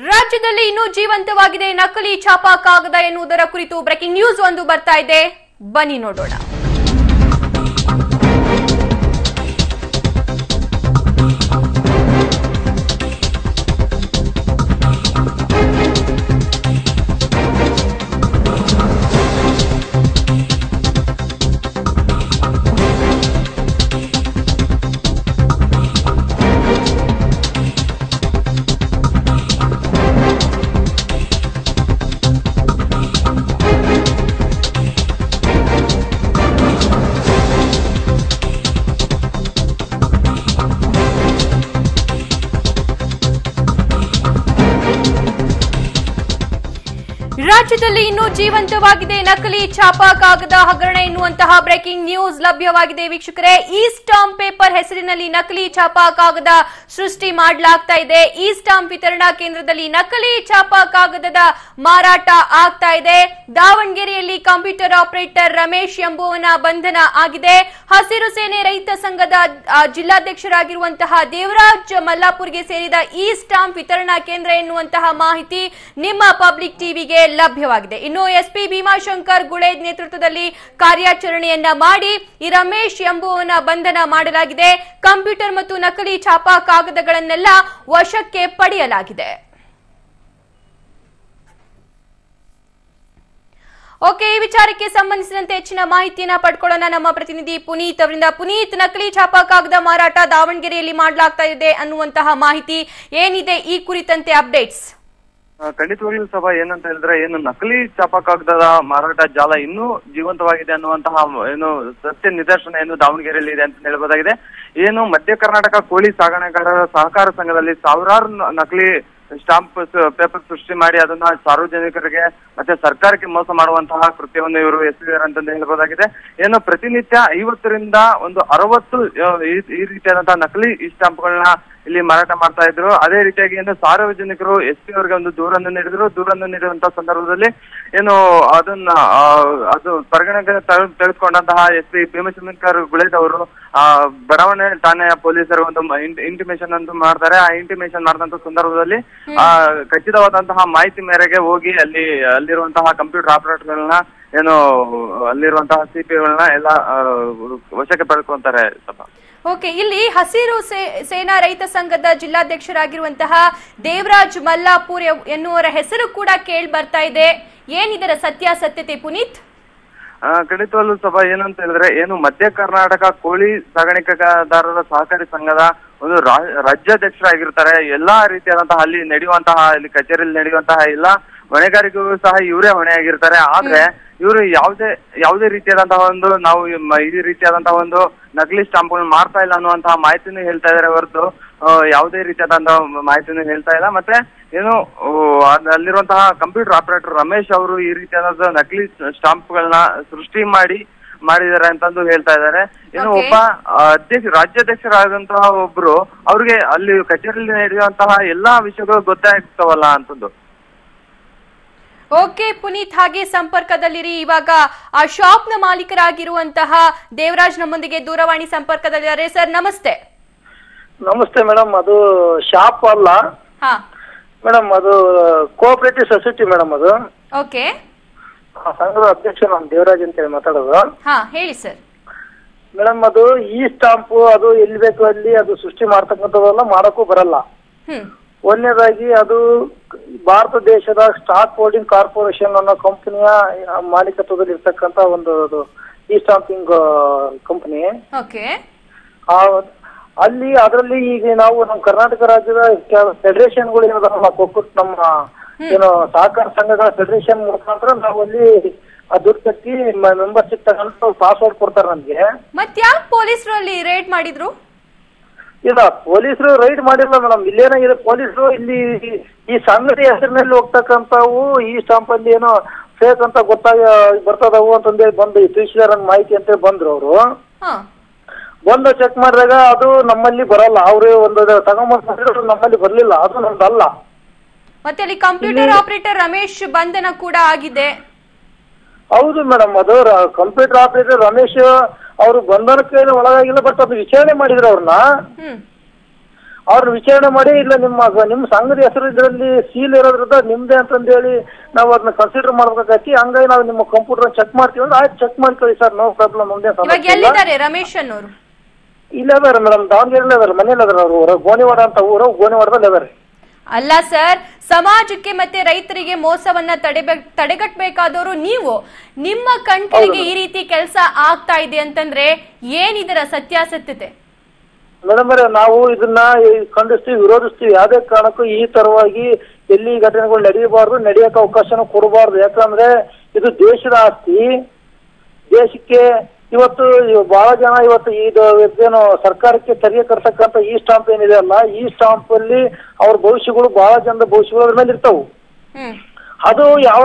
ರಾಜ್ಯದಲ್ಲಿ ಇನ್ನೂ ಜೀವಂತವಾಗಿದೆ ನಕಲಿ ಛಾಪಾ ಕಾಗದ ಎನ್ನುವುದರ ಕುರಿತು ಬ್ರೇಕಿಂಗ್ ನ್ಯೂಸ್ ಒಂದು ಬರ್ತಾ ಇದೆ, ಬನ್ನಿ ನೋಡೋಣ. ರಾಜ್ಯದಲ್ಲಿ ಇನ್ನೂ ಜೀವಂತವಾಗಿದೆ ನಕಲಿ ಛಾಪಾ ಕಾಗದ ಹಗರಣ ಎನ್ನುವಂತಹ ಬ್ರೇಕಿಂಗ್ ನ್ಯೂಸ್ ಲಭ್ಯವಾಗಿದೆ ವೀಕ್ಷಕರೇ. ಈ ಸ್ಟಾಂಪ್ ಪೇಪರ್ ಹೆಸರಿನಲ್ಲಿ ನಕಲಿ ಛಾಪಾ ಕಾಗದ ಸೃಷ್ಟಿ ಮಾಡಲಾಗ್ತಾ ಇದೆ. ಈ ಸ್ಟಾಂಪ್ ವಿತರಣಾ ಕೇಂದ್ರದಲ್ಲಿ ನಕಲಿ ಛಾಪಾ ಕಾಗದದ ಮಾರಾಟ ಆಗ್ತಾ ಇದೆ. ದಾವಣಗೆರೆಯಲ್ಲಿ ಕಂಪ್ಯೂಟರ್ ಆಪರೇಟರ್ ರಮೇಶ್ ಎಂಬುವನ ಬಂಧನ ಆಗಿದೆ. ಹಸಿರು ಸೇನೆ ರೈತ ಸಂಘದ ಜಿಲ್ಲಾಧ್ಯಕ್ಷರಾಗಿರುವಂತಹ ದೇವರಾಜ್ ಮಲ್ಲಾಪುರ್ಗೆ ಸೇರಿದ ಈ ಸ್ಟಾಂಪ್ ವಿತರಣಾ ಕೇಂದ್ರ ಎನ್ನುವಂತಹ ಮಾಹಿತಿ ನಿಮ್ಮ ಪಬ್ಲಿಕ್ ಟಿವಿಗೆ ಲಭ್ಯವಾಗಿದೆ. ಇನ್ನು ಎಸ್ಪಿ ಭೀಮಾಶಂಕರ್ ಗುಳೇದ್ ನೇತೃತ್ವದಲ್ಲಿ ಕಾರ್ಯಾಚರಣೆಯನ್ನ ಮಾಡಿ ಈ ರಮೇಶ್ ಎಂಬುವನ ಬಂಧನ ಮಾಡಲಾಗಿದೆ. ಕಂಪ್ಯೂಟರ್ ಮತ್ತು ನಕಲಿ ಛಾಪಾ ಕಾಗದಗಳನ್ನೆಲ್ಲ ವಶಕ್ಕೆ ಪಡೆಯಲಾಗಿದೆ. ಓಕೆ, ಈ ವಿಚಾರಕ್ಕೆ ಸಂಬಂಧಿಸಿದಂತೆ ಹೆಚ್ಚಿನ ಮಾಹಿತಿಯನ್ನ ಪಡ್ಕೊಳ್ಳೋಣ ನಮ್ಮ ಪ್ರತಿನಿಧಿ ಪುನೀತ್ ಅವರಿಂದ. ಪುನೀತ್, ನಕಲಿ ಛಾಪಾ ಕಾಗದ ಮಾರಾಟ ದಾವಣಗೆರೆಯಲ್ಲಿ ಮಾಡಲಾಗ್ತಾ ಇದೆ ಅನ್ನುವಂತಹ ಮಾಹಿತಿ ಏನಿದೆ, ಈ ಕುರಿತಂತೆ ಅಪ್ಡೇಟ್ಸ್? ಖಂಡಿತವಾಗ್ಲೂ ಸಭಾ ಏನಂತ ಹೇಳಿದ್ರೆ, ಏನು ನಕಲಿ ಛಾಪಾ ಕಾಗದದ ಮಾರಾಟ ಜಾಲ ಇನ್ನೂ ಜೀವಂತವಾಗಿದೆ ಅನ್ನುವಂತಹ ಏನು ಸತ್ಯ ನಿದರ್ಶನ ಏನು ದಾವಣಗೆರೆಯಲ್ಲಿ ಇದೆ ಅಂತ ಹೇಳ್ಬೋದಾಗಿದೆ. ಏನು ಮಧ್ಯ ಕರ್ನಾಟಕ ಕೋಳಿ ಸಾಗಣೆಗಾರರ ಸಹಕಾರ ಸಂಘದಲ್ಲಿ ಸಾವಿರಾರು ನಕಲಿ ಸ್ಟಾಂಪ್ ಪೇಪರ್ ಸೃಷ್ಟಿ ಮಾಡಿ ಅದನ್ನ ಸಾರ್ವಜನಿಕರಿಗೆ ಮತ್ತೆ ಸರ್ಕಾರಕ್ಕೆ ಮೋಸ ಮಾಡುವಂತಹ ಕೃತ್ಯವನ್ನು ಇವರು ಎಸಗಿದಾರಂತ ಹೇಳ್ಬೋದಾಗಿದೆ. ಏನು ಪ್ರತಿನಿತ್ಯ 50ರಿಂದ 60 ಈ ರೀತಿಯಾದಂತಹ ನಕಲಿ ಈ ಸ್ಟಾಂಪ್ಗಳನ್ನ ಇಲ್ಲಿ ಮಾರಾಟ ಮಾಡ್ತಾ ಇದ್ರು. ಅದೇ ರೀತಿಯಾಗಿ ಏನು ಸಾರ್ವಜನಿಕರು ಎಸ್ಪಿ ಅವರಿಗೆ ಒಂದು ದೂರನ್ನು ನೀಡಿದ್ರು. ದೂರನ್ನು ನೀಡುವಂತಹ ಸಂದರ್ಭದಲ್ಲಿ ಏನು ಅದನ್ನ ಅದು ಪರಿಗಣನೆಗೆ ತೆಗೆದುಕೊಂಡಂತಹ ಎಸ್ಪಿ ಭೀಮಶಂಕರ್ ಗುಳೇದ್ ಅವರು ಬಡಾವಣೆ ಠಾಣೆಯ ಪೊಲೀಸರು ಒಂದು ಇಂಟಿಮೇಷನ್ ಅಂತ ಮಾಡ್ತಾರೆ. ಆ ಇಂಟಿಮೇಷನ್ ಮಾಡಿದಂತ ಸಂದರ್ಭದಲ್ಲಿ ಖಚಿತವಾದಂತಹ ಮಾಹಿತಿ ಮೇರೆಗೆ ಹೋಗಿ ಅಲ್ಲಿರುವಂತಹ ಕಂಪ್ಯೂಟರ್ ಆಪರೇಟರ್ಗಳನ್ನ ಏನು ಅಲ್ಲಿರುವಂತಹ ಸಿಪಿಗಳನ್ನ ಎಲ್ಲ ವಶಕ್ಕೆ ಪಡೆದುಕೊಂತಾರೆ. ಓಕೆ, ಇಲ್ಲಿ ಹಸಿರು ಸೇನಾ ರೈತ ಸಂಘದ ಜಿಲ್ಲಾಧ್ಯಕ್ಷರಾಗಿರುವಂತಹ ದೇವರಾಜ್ ಮಲ್ಲಾಪುರ್ ಎನ್ನುವರ ಹೆಸರು ಕೂಡ ಕೇಳಿ ಬರ್ತಾ ಇದೆ. ಏನಿದರ ಸತ್ಯಾಸತ್ಯತೆ ಪುನೀತ್? ಖಂಡಿತವಲ್ಲೂ ಸಭಾ ಏನಂತ ಹೇಳಿದ್ರೆ, ಏನು ಮಧ್ಯ ಕರ್ನಾಟಕ ಕೋಳಿ ಸಾಗಾಣಿಕೆದಾರರ ಸಹಕಾರಿ ಸಂಘದ ಒಂದು ರಾಜ್ಯಾಧ್ಯಕ್ಷರಾಗಿರ್ತಾರೆ. ಎಲ್ಲಾ ರೀತಿಯಾದಂತಹ ಅಲ್ಲಿ ನಡೆಯುವಂತಹ ಇಲ್ಲಿ ಕಚೇರಿಯಲ್ಲಿ ನಡೆಯುವಂತಹ ಎಲ್ಲಾ ಹೊಣೆಗಾರಿಕೆಗೂ ಸಹ ಇವರೇ ಹೊಣೆಯಾಗಿರ್ತಾರೆ. ಆದ್ರೆ ಇವರು ಯಾವುದೇ ರೀತಿಯಾದಂತಹ ಒಂದು ನಾವು ಈ ರೀತಿಯಾದಂತಹ ಒಂದು ನಕಲಿ ಸ್ಟಾಂಪ್ಗಳನ್ನ ಮಾಡ್ತಾ ಇಲ್ಲ ಅನ್ನುವಂತಹ ಮಾಹಿತಿನೂ ಹೇಳ್ತಾ ಇದಾರೆ ಹೊರತು ಯಾವುದೇ ರೀತಿಯಾದಂತಹ ಮಾಹಿತಿನೂ ಹೇಳ್ತಾ ಇಲ್ಲ. ಮತ್ತೆ ಏನು ಅಲ್ಲಿರುವಂತಹ ಕಂಪ್ಯೂಟರ್ ಆಪರೇಟರ್ ರಮೇಶ್ ಅವರು ಈ ರೀತಿಯಾದ ನಕಲಿ ಸ್ಟಾಂಪ್ಗಳನ್ನ ಸೃಷ್ಟಿ ಮಾಡಿದ್ದಾರೆ ಅಂತಂದು ಹೇಳ್ತಾ ಇದ್ದಾರೆ. ಏನು ಒಬ್ಬ ರಾಜ್ಯಾಧ್ಯಕ್ಷರಾದಂತಹ ಒಬ್ರು ಅವ್ರಿಗೆ ಅಲ್ಲಿ ಕಚೇರಿಯಲ್ಲಿ ನಡೆಯುವಂತಹ ಎಲ್ಲಾ ವಿಷಯಗಳು ಗೊತ್ತಾಗ್ತಾವಲ್ಲ ಅಂತಂದು. ಓಕೆ ಪುನೀತ್, ಹಾಗೆ ಸಂಪರ್ಕದಲ್ಲಿರಿ. ಇವಾಗ ಆ ಶಾಪ್ ನ ಮಾಲೀಕರಾಗಿರುವಂತಹ ದೇವರಾಜ್ ನಮ್ಮೊಂದಿಗೆ ದೂರವಾಣಿ ಸಂಪರ್ಕದಲ್ಲಿದ್ದಾರೆ. ಸರ್ ನಮಸ್ತೆ. ನಮಸ್ತೆ ಮೇಡಮ್. ಅದು ಶಾಪ್ ಅಲ್ಲ ಮೇಡಮ್, ಅದು ಕೋಆಪರೇಟಿವ್ ಸೊಸೈಟಿ ಮೇಡಮ್. ಅದು ಓಕೆ, ಸಂಘದ ಅಧ್ಯಕ್ಷ ನಾನು ದೇವರಾಜ್ ಅಂತ ಹೇಳಿ ಮಾತಾಡೋದು. ಹೇಳಿ ಸರ್. ಮೇಡಮ್, ಅದು ಈ ಸ್ಟಾಂಪು ಅದು ಎಲ್ಲಿ ಬೇಕು ಅಲ್ಲಿ ಅದು ಸೃಷ್ಟಿ ಮಾಡ್ತಕ್ಕಂಥದ್ದೆಲ್ಲ ಮಾಡಕ್ಕೂ ಬರಲ್ಲ. ಒಂದನೇದಾಗಿ ಅದು ಭಾರತ ದೇಶದ ಸ್ಟಾಕ್ ಹೋಲ್ಡಿಂಗ್ ಕಾರ್ಪೊರೇಷನ್ ಅನ್ನೋ ಕಂಪನಿಯ ಮಾಲೀಕತ್ವದಲ್ಲಿ ಇರ್ತಕ್ಕಂಥ ಒಂದು ಈ ಸ್ಟಾಂಪಿಂಗ್ ಕಂಪನಿ. ಅಲ್ಲಿ ಅದರಲ್ಲಿ ಈಗ ನಾವು ನಮ್ಮ ಕರ್ನಾಟಕ ರಾಜ್ಯದ ಫೆಡರೇಷನ್ಗಳು ಏನಾದ್ರು ನಮ್ಮ ಏನು ಸಹಕಾರ ಸಂಘಗಳ ಫೆಡರೇಷನ್ ಮುಖಾಂತರ ನಾವು ಅಲ್ಲಿ ದುಡ್ಡು ಕಟ್ಟಿ ಮೆಂಬರ್ಶಿಪ್ ತಗೊಂಡು ಪಾಸ್ವರ್ಡ್ ಕೊಡ್ತಾರೆ ನಮ್ಗೆ. ಮತ್ತೆ ಯಾಕೆ ಪೊಲೀಸರು ಅಲ್ಲಿ ರೇಡ್ ಮಾಡಿದ್ರು? ಇಲ್ಲ, ಪೊಲೀಸರು ರೈಡ್ ಮಾಡಿಲ್ಲ ಮೇಡಮ್. ಇಲ್ಲೇನಾಗಿದೆ, ಪೊಲೀಸರು ಇಲ್ಲಿ ಈ ಸಂಘದ ಹೆಸರಿನಲ್ಲಿ ಹೋಗ್ತಕ್ಕಂಥವು ಈ ಸ್ಟಾಂಪ್ ಅಲ್ಲಿ ಏನೋ ಫೇಕ್ ಅಂತ ಬರ್ತದವು ಅಂತಂದೇಳಿ ಬಂದು ತಿಳಿಸಿದಾರ ಮಾಹಿತಿ ಅಂತೇಳಿ ಬಂದ್ರು ಅವರು. ಬಂದು ಚೆಕ್ ಮಾಡಿದಾಗ ಅದು ನಮ್ಮಲ್ಲಿ ಬರಲ್ಲ. ಅವ್ರು ಒಂದು ತಗೊಂಡ್ಬಂದ್ರು, ನಮ್ಮಲ್ಲಿ ಬರ್ಲಿಲ್ಲ, ಅದು ನಮ್ದಲ್ಲ. ಮತ್ತೆ ಅಲ್ಲಿ ಕಂಪ್ಯೂಟರ್ ಆಪರೇಟರ್ ರಮೇಶ್ ಬಂಧನ ಕೂಡ ಆಗಿದೆ. ಹೌದು ಮೇಡಮ್, ಅದು ಕಂಪ್ಯೂಟರ್ ಆಪರೇಟರ್ ರಮೇಶ್ ಅವರು ಬಂಧನಕ್ಕೆ ಒಳಗಾಗಿಲ್ಲ. ಬಟ್ ಅದು ವಿಚಾರಣೆ ಮಾಡಿದ್ರು ಅವ್ರನ್ನ. ಅವ್ರನ್ನ ವಿಚಾರಣೆ ಮಾಡಿ ಇಲ್ಲ ನಿಮ್ಮ ಸಂಘದ ಹೆಸರು ಇದರಲ್ಲಿ ಸೀಲ್ ಇರೋದ್ರಿಂದ ನಿಮ್ದೇ ಅಂತಂದೇಳಿ ನಾವು ಅದನ್ನ ಕನ್ಸಿಡರ್ ಮಾಡ್ಬೇಕಾಗಿ ಹಂಗಾಗಿ ನಾವು ನಿಮ್ಮ ಕಂಪ್ಯೂಟರ್ ಚೆಕ್ ಮಾಡ್ತೀವಿ ಅಂದ್ರೆ ಆಯ್ತು ಚೆಕ್ ಮಾಡ್ಕೊಳ್ಳಿ ಸರ್, ನೋ ಪ್ರಾಬ್ಲಮ್. ಎಲ್ಲಿದ್ದಾರೆ ರಮೇಶ್ ಅನ್ನೋರು? ಇಲ್ಲ ಅದಾರ ಮೇಡಮ್, ದಾವಣಗೆರೆಲ್ಲ ಅದಾರ, ಮನೇಲಿ ಅದಾರ ಅವರು, ಗೋಣಿವಾಡ ಅಂತ ಊರು, ಗೋಣಿವಾಡದಲ್ಲಿ ಅದಾರೆ. ಅಲ್ಲ ಸರ್, ಸಮಾಜಕ್ಕೆ ಮತ್ತೆ ರೈತರಿಗೆ ಮೋಸವನ್ನ ತಡೆಗಟ್ಟಬೇಕಾದವರು ನೀವು. ನಿಮ್ಮ ಕಣ್ಗಳಿಗೆ ಈ ರೀತಿ ಕೆಲಸ ಆಗ್ತಾ ಇದೆ ಅಂತಂದ್ರೆ ಏನಿದರ ಸತ್ಯಾಸತ್ಯತೆ? ಮೇಡಮ್ ನಾವು ಇದನ್ನ ಖಂಡಿಸ್ತೀವಿ, ವಿರೋಧಿಸ್ತೀವಿ. ಯಾವುದೇ ಕಾರಣಕ್ಕೂ ಈ ತರವಾಗಿ ಎಲ್ಲಿ ಘಟನೆಗಳು ನಡೆಯಬಾರ್ದು, ನಡೆಯಕ್ಕೆ ಅವಕಾಶನೂ ಕೊಡಬಾರ್ದು. ಯಾಕಂದ್ರೆ ಇದು ದೇಶದ ಆಸ್ತಿ. ದೇಶಕ್ಕೆ ಇವತ್ತು ಬಹಳ ಜನ ಇವತ್ತು ಏನು ಸರ್ಕಾರಕ್ಕೆ ತೆರಿಗೆ ಕಟ್ತಕ್ಕಂಥ ಈ ಸ್ಟಾಂಪ್ ಏನಿದೆ ಅಲ್ಲ, ಈ ಸ್ಟಾಂಪ್ ಅಲ್ಲಿ ಅವ್ರ ಭವಿಷ್ಯಗಳು ಬಹಳ ಜನದ ಭವಿಷ್ಯಗಳು ಅದ್ರ ಮೇಲೆ ಇರ್ತಾವು. ಅದು ಯಾವ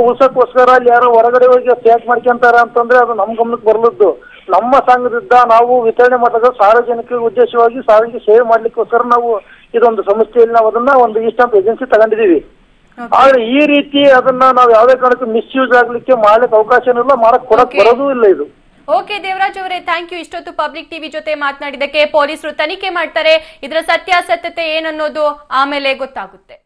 ಉಳ್ಸಕ್ಕೋಸ್ಕರ ಅಲ್ಲಿ ಯಾರೋ ಹೊರಗಡೆ ಹೋಗಿ ಪ್ಯಾಕ್ ಮಾಡ್ಕೊಂತಾರ ಅಂತಂದ್ರೆ ಅದು ನಮ್ ಗಮನಕ್ಕೆ ಬರ್ಲದ್ದು. ನಮ್ಮ ಸಂಘದಿಂದ ನಾವು ವಿತರಣೆ ಮಾಡಿದಾಗ ಸಾರ್ವಜನಿಕ ಉದ್ದೇಶವಾಗಿ ಸಾರಿಗೆ ಸೇವೆ ಮಾಡ್ಲಿಕ್ಕೋಸ್ಕರ ನಾವು ಇದೊಂದು ಸಂಸ್ಥೆಯಲ್ಲಿ ನಾವು ಅದನ್ನ ಒಂದು ಈ ಸ್ಟಾಂಪ್ ಏಜೆನ್ಸಿ ತಗೊಂಡಿದೀವಿ. ಆದ್ರೆ ಈ ರೀತಿ ಅದನ್ನ ನಾವು ಯಾವುದೇ ಕಾರಣಕ್ಕೂ ಮಿಸ್ಯೂಸ್ ಆಗ್ಲಿಕ್ಕೆ ಮಾಡ್ಲಿಕ್ಕೆ ಅವಕಾಶ ಇಲ್ಲ, ಮಾಡಕ್ ಕೊಡಕ್ ಬರೋದೂ ಇಲ್ಲ ಇದು. ಓಕೆ ದೇವರಾಜ್ ಅವರೇ, ಥ್ಯಾಂಕ್ ಯು. ಇಷ್ಟೊತ್ತು ಪಬ್ಲಿಕ್ ಟಿವಿ ಜೊತೆ ಮಾತನಾಡಿದಕ್ಕೆ. ಪೊಲೀಸರು ತನಿಖೆ ಮಾಡ್ತಾರೆ, ಇದರ ಸತ್ಯಾಸತ್ಯತೆ ಏನನ್ನೋದು ಆಮೇಲೆ ಗೊತ್ತಾಗುತ್ತೆ.